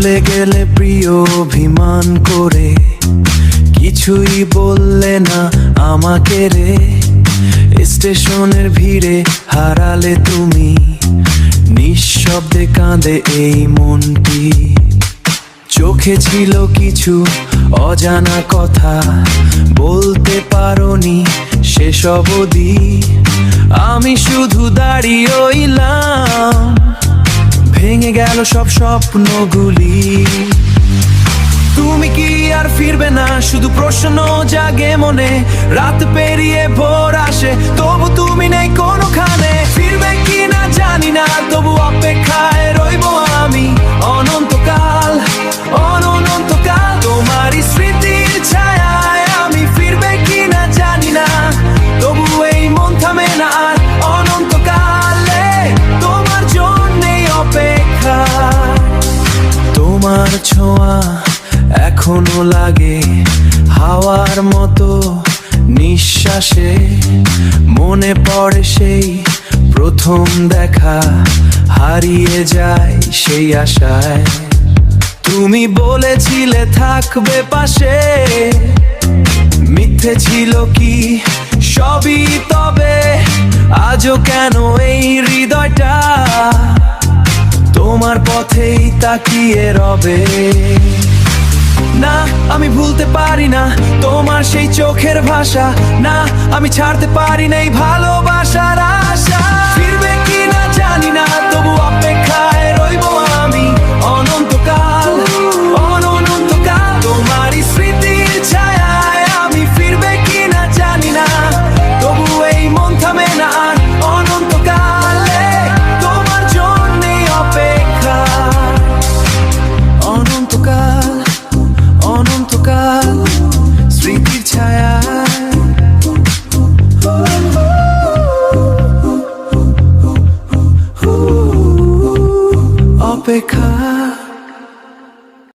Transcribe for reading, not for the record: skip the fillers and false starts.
চলে গেলে প্রিয় অভিমান করে, কিছুই বললে না আমাকে রে। স্টেশনের ভিড়ে হারালে তুমি, নিঃশব্দে কাঁদে এই মনটি। চোখে ছিল কিছু অজানা কথা, বলতে পারোনি সেসব অবধি। আমি শুধু দাঁড়িয়ে রইলাম, ভেঙে গেল সব স্বপ্নগুলি। তুমি কি আর ফিরবে না, শুধু প্রশ্ন জাগে মনে। রাত পেরিয়ে ভোর আসে, তবু তুমি নেই কোনোখানে। ফিরবে কি না জানি না, তবু অপেক্ষায় রইবো আমি অনন্তকাল, অনন্তকাল। তোমারই স্মৃতির ছায়ায় আমি, ফিরবে কি না জানি না, তবু এই মন থামে না আর। অনন্তকালে তোমার জন্যেই অপেক্ষা। তোমার ছোঁয়া এখনো লাগে হাওয়ার মতো নিঃশ্বাসে। মনে পড়ে সেই প্রথম দেখা, হারিয়ে যায় সেই আশায়। তুমি বলেছিলে থাকবে পাশে, মিথ্যে ছিল কি সবই তবে? আজও কেন এই হৃদয়টা তোমার পথেই তাকিয়ে রবে? না, আমি ভুলতে পারি না তোমার সেই চোখের ভাষা। না, আমি ছাড়তে পারি না এই ভালোবাসার আশা। ফিরবে কি না জানি না, তবু অপেক্ষায় রইবো আমি অনন্তকাল, অনন্তকাল। তোমারই স্মৃতির ছায়ায় আমি, ফিরবে কি না জানি না, তবু এই মন থামে না আর। অনন্তকালে তোমার জন্যেই অপেক্ষা। অনন্তকাল, অনন্তকাল স্মৃতির ছায়া।